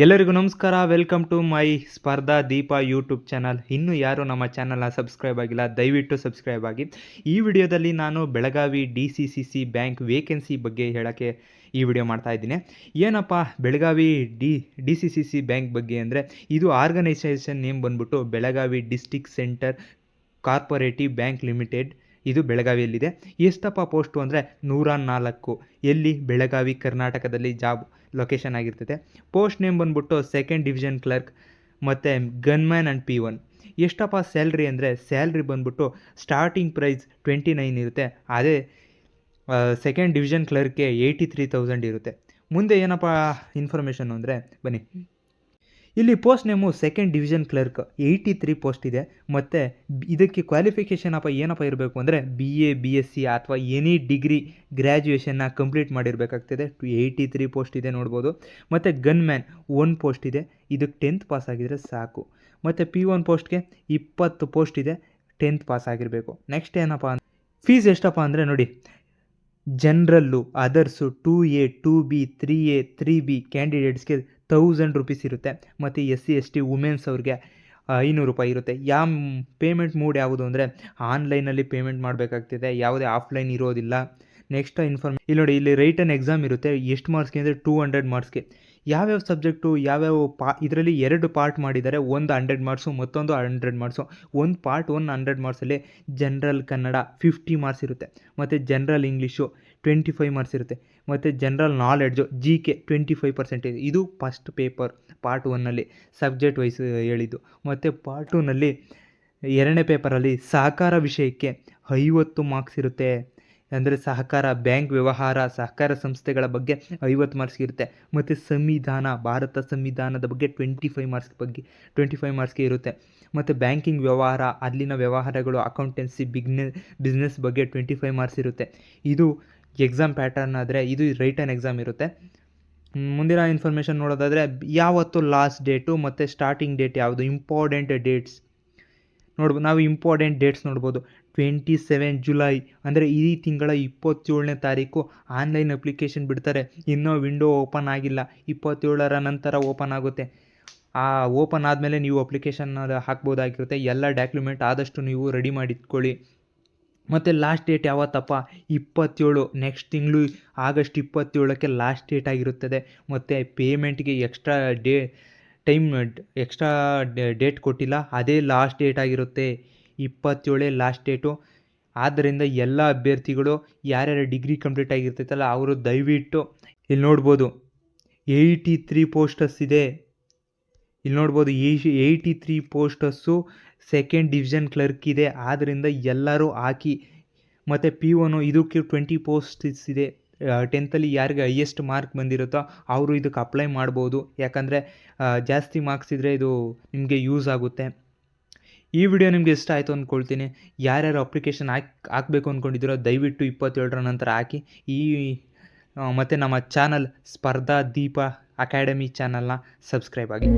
ಎಲ್ಲರಿಗೂ ನಮಸ್ಕಾರ. Welcome to my ಸ್ಪರ್ಧಾ ದೀಪ ಯೂಟ್ಯೂಬ್ ಚಾನಲ್. ಇನ್ನೂ ಯಾರು ನಮ್ಮ ಚಾನಲ್ನ ಸಬ್ಸ್ಕ್ರೈಬ್ ಆಗಿಲ್ಲ, ದಯವಿಟ್ಟು ಸಬ್ಸ್ಕ್ರೈಬ್ ಆಗಿ. ಈ ವಿಡಿಯೋದಲ್ಲಿ ನಾನು ಬೆಳಗಾವಿ DCCC ಬ್ಯಾಂಕ್ ವೇಕೆನ್ಸಿ ಬಗ್ಗೆ ಹೇಳೋಕ್ಕೆ ಈ ವಿಡಿಯೋ ಮಾಡ್ತಾ ಇದ್ದೀನಿ. ಏನಪ್ಪ ಬೆಳಗಾವಿ DCCC ಬ್ಯಾಂಕ್ ಬಗ್ಗೆ ಅಂದರೆ, ಇದು ಆರ್ಗನೈಸೇಷನ್ ನೇಮ್ ಬಂದ್ಬಿಟ್ಟು Belagavi district central cooperative bank limited. ಇದು ಬೆಳಗಾವಿಯಲ್ಲಿದೆ. ಎಷ್ಟಪ್ಪ ಪೋಸ್ಟು ಅಂದರೆ 104. ಎಲ್ಲಿ? ಬೆಳಗಾವಿ, ಕರ್ನಾಟಕದಲ್ಲಿ ಜಾಬ್ ಲೊಕೇಶನ್ ಆಗಿರ್ತದೆ. ಪೋಸ್ಟ್ ನೇಮ್ ಬಂದ್ಬಿಟ್ಟು ಸೆಕೆಂಡ್ ಡಿವಿಷನ್ ಕ್ಲರ್ಕ್ ಮತ್ತು ಗನ್ಮ್ಯಾನ್ ಆ್ಯಂಡ್ P1. ಎಷ್ಟಪ್ಪ ಸ್ಯಾಲ್ರಿ ಅಂದರೆ, ಸ್ಯಾಲ್ರಿ ಬಂದ್ಬಿಟ್ಟು ಸ್ಟಾರ್ಟಿಂಗ್ ಪ್ರೈಸ್ 29 ಇರುತ್ತೆ. ಅದೇ ಸೆಕೆಂಡ್ ಡಿವಿಷನ್ ಕ್ಲರ್ಕ್ಗೆ 83,000 ಇರುತ್ತೆ. ಮುಂದೆ ಏನಪ್ಪ ಇನ್ಫಾರ್ಮೇಷನ್ ಅಂದರೆ, ಬನ್ನಿ ಇಲ್ಲಿ post name second division clerk 83 post ಇದೆ. ಮತ್ತು ಇದಕ್ಕೆ ಕ್ವಾಲಿಫಿಕೇಷನ್ ಏನಪ್ಪ ಇರಬೇಕು ಅಂದರೆ, BA BSc ಅಥವಾ ಎನಿ ಡಿಗ್ರಿ ಗ್ರ್ಯಾಜುಯೇಷನ್ನ ಕಂಪ್ಲೀಟ್ ಮಾಡಿರಬೇಕಾಗ್ತದೆ. 83 ಪೋಸ್ಟ್ ಇದೆ ನೋಡ್ಬೋದು. ಮತ್ತು ಗನ್ಮ್ಯಾನ್ 1 ಪೋಸ್ಟ್ ಇದೆ, ಇದಕ್ಕೆ 10th ಪಾಸ್ ಆಗಿದರೆ ಸಾಕು. ಮತ್ತು P1 ಪೋಸ್ಟ್ಗೆ 20 ಪೋಸ್ಟ್ ಇದೆ, 10th ಪಾಸ್ ಆಗಿರಬೇಕು. ನೆಕ್ಸ್ಟ್ ಏನಪ್ಪ ಫೀಸ್ ಎಷ್ಟಪ್ಪ ಅಂದರೆ ನೋಡಿ, ಜನರಲ್ಲು, others 2A 2B 3A 3B ಕ್ಯಾಂಡಿಡೇಟ್ಸ್ಗೆ 1000 rupees ಇರುತ್ತೆ. ಮತ್ತು SC ST ವುಮೆನ್ಸ್ ಅವ್ರಿಗೆ 500 ರೂಪಾಯಿ ಇರುತ್ತೆ. ಪೇಮೆಂಟ್ ಮೋಡ್ ಯಾವುದು ಅಂದರೆ, ಆನ್ಲೈನಲ್ಲಿ ಪೇಮೆಂಟ್ ಮಾಡಬೇಕಾಗ್ತಿದೆ, ಯಾವುದೇ ಆಫ್ಲೈನ್ ಇರೋದಿಲ್ಲ. ನೆಕ್ಸ್ಟ್ ಇಲ್ಲಿ ನೋಡಿ, ಇಲ್ಲಿ ರೈಟನ್ ಎಕ್ಸಾಮ್ ಇರುತ್ತೆ. ಎಷ್ಟು ಮಾರ್ಕ್ಸ್ಗೆ ಅಂದರೆ 200 ಮಾರ್ಕ್ಸ್ಗೆ. ಯಾವ್ಯಾವ ಸಬ್ಜೆಕ್ಟು ಯಾವ್ಯಾವ ಇದರಲ್ಲಿ 2 ಪಾರ್ಟ್ ಮಾಡಿದ್ದಾರೆ. ಒಂದು 100 ಮಾರ್ಕ್ಸು, ಮತ್ತೊಂದು 100 ಮಾರ್ಕ್ಸು. ಒಂದು ಪಾರ್ಟ್ 100 ಮಾರ್ಕ್ಸಲ್ಲಿ ಜನರಲ್ ಕನ್ನಡ 50 ಮಾರ್ಕ್ಸ್ ಇರುತ್ತೆ. ಮತ್ತು ಜನರಲ್ ಇಂಗ್ಲೀಷು 25 ಮಾರ್ಕ್ಸ್ ಇರುತ್ತೆ. ಮತ್ತು ಜನರಲ್ ನಾಲೆಡ್ಜು GK 25% ಇದೆ. ಇದು ಫಸ್ಟ್ ಪೇಪರ್ ಪಾರ್ಟ್ 1ನಲ್ಲಿ ಸಬ್ಜೆಕ್ಟ್ ವೈಸ್ ಹೇಳಿದ್ದು. ಮತ್ತು ಪಾರ್ಟ್ 2ನಲ್ಲಿ ಎರಡನೇ ಪೇಪರಲ್ಲಿ ಸಹಕಾರ ವಿಷಯಕ್ಕೆ 50 ಮಾರ್ಕ್ಸ್ ಇರುತ್ತೆ. ಅಂದರೆ ಸಹಕಾರ, ಬ್ಯಾಂಕ್ ವ್ಯವಹಾರ, ಸಹಕಾರ ಸಂಸ್ಥೆಗಳ ಬಗ್ಗೆ 50 ಮಾರ್ಕ್ಸ್ ಇರುತ್ತೆ. ಮತ್ತು ಸಂವಿಧಾನ, ಭಾರತ ಸಂವಿಧಾನದ ಬಗ್ಗೆ 25 ಮಾರ್ಕ್ಸ್ಗೆ ಇರುತ್ತೆ. ಮತ್ತು ಬ್ಯಾಂಕಿಂಗ್ ವ್ಯವಹಾರ, ಅಲ್ಲಿನ ವ್ಯವಹಾರಗಳು, ಅಕೌಂಟೆನ್ಸಿ, ಬಿಸ್ನೆಸ್ ಬಗ್ಗೆ 25 ಮಾರ್ಕ್ಸ್ ಇರುತ್ತೆ. ಇದು ಎಕ್ಸಾಮ್ ಪ್ಯಾಟರ್ನ್ ಆದರೆ, ಇದು ರೈಟನ್ ಎಕ್ಸಾಮ್ ಇರುತ್ತೆ. ಮುಂದಿನ ಇನ್ಫಾರ್ಮೇಷನ್ ನೋಡೋದಾದರೆ, ಯಾವತ್ತು ಲಾಸ್ಟ್ ಡೇಟು ಮತ್ತು ಸ್ಟಾರ್ಟಿಂಗ್ ಡೇಟ್ ಯಾವುದು, ಇಂಪಾರ್ಟೆಂಟ್ ಡೇಟ್ಸ್ ನೋಡ್ಬೋದು. ನಾವು ಇಂಪಾರ್ಟೆಂಟ್ ಡೇಟ್ಸ್ ನೋಡ್ಬೋದು. 27 ಜುಲೈ ಅಂದರೆ ಈ ತಿಂಗಳ 27ನೇ ತಾರೀಕು ಆನ್ಲೈನ್ ಅಪ್ಲಿಕೇಶನ್ ಬಿಡ್ತಾರೆ. ಇನ್ನೂ ವಿಂಡೋ ಓಪನ್ ಆಗಿಲ್ಲ, 27ರ ನಂತರ ಓಪನ್ ಆಗುತ್ತೆ. ಆ ಓಪನ್ ಆದಮೇಲೆ ನೀವು ಅಪ್ಲಿಕೇಶನ್ ಹಾಕ್ಬೋದಾಗಿರುತ್ತೆ. ಎಲ್ಲ ಡಾಕ್ಯುಮೆಂಟ್ ಆದಷ್ಟು ನೀವು ರೆಡಿ ಮಾಡಿ ಇಟ್ಕೊಳ್ಳಿ. ಮತ್ತು ಲಾಸ್ಟ್ ಡೇಟ್ ಯಾವತ್ತಪ್ಪ? 27, ನೆಕ್ಸ್ಟ್ ತಿಂಗಳು ಆಗಸ್ಟ್ 27ಕ್ಕೆ ಲಾಸ್ಟ್ ಡೇಟ್ ಆಗಿರುತ್ತದೆ. ಮತ್ತು ಪೇಮೆಂಟ್ಗೆ ಎಕ್ಸ್ಟ್ರಾ ಡೇಟ್ ಕೊಟ್ಟಿಲ್ಲ, ಅದೇ ಲಾಸ್ಟ್ ಡೇಟ್ ಆಗಿರುತ್ತೆ. 27 ಲಾಸ್ಟ್ ಡೇಟು. ಆದ್ದರಿಂದ ಎಲ್ಲ ಅಭ್ಯರ್ಥಿಗಳು ಯಾರ್ಯಾರು ಡಿಗ್ರಿ ಕಂಪ್ಲೀಟ್ ಆಗಿರ್ತೈತಲ್ಲ ಅವರು ದಯವಿಟ್ಟು ಇಲ್ಲಿ ನೋಡ್ಬೋದು 83 ಪೋಸ್ಟಸ್ ಇದೆ. ಇಲ್ಲಿ ನೋಡ್ಬೋದು 83 ಪೋಸ್ಟಸ್ಸು ಸೆಕೆಂಡ್ ಡಿವಿಷನ್ ಕ್ಲರ್ಕ್ ಇದೆ. ಆದ್ದರಿಂದ ಎಲ್ಲರೂ ಹಾಕಿ. ಮತ್ತು P1 ಇದಕ್ಕೆ 20 ಪೋಸ್ಟ್ಸ್ ಇದೆ. 10th ಯಾರಿಗೆ ಹೈಯೆಸ್ಟ್ ಮಾರ್ಕ್ ಬಂದಿರುತ್ತೋ ಅವರು ಇದಕ್ಕೆ ಅಪ್ಲೈ ಮಾಡ್ಬೋದು. ಯಾಕಂದರೆ ಜಾಸ್ತಿ ಮಾರ್ಕ್ಸ್ ಇದ್ದರೆ ಇದು ನಿಮಗೆ ಯೂಸ್ ಆಗುತ್ತೆ. ಈ ವಿಡಿಯೋ ನಿಮಗೆ ಇಷ್ಟ ಆಯಿತು ಅಂದ್ಕೊಳ್ತೀನಿ. ಯಾರ್ಯಾರು ಅಪ್ಲಿಕೇಶನ್ ಹಾಕಬೇಕು ಅಂದ್ಕೊಂಡಿದ್ದೀರೋ ದಯವಿಟ್ಟು 27ರ ನಂತರ ಹಾಕಿ. ಮತ್ತು ನಮ್ಮ ಚಾನಲ್ ಸ್ಪರ್ಧಾ ದೀಪ ಅಕಾಡೆಮಿ ಚಾನಲ್ನ ಸಬ್ಸ್ಕ್ರೈಬ್ ಆಗಿ.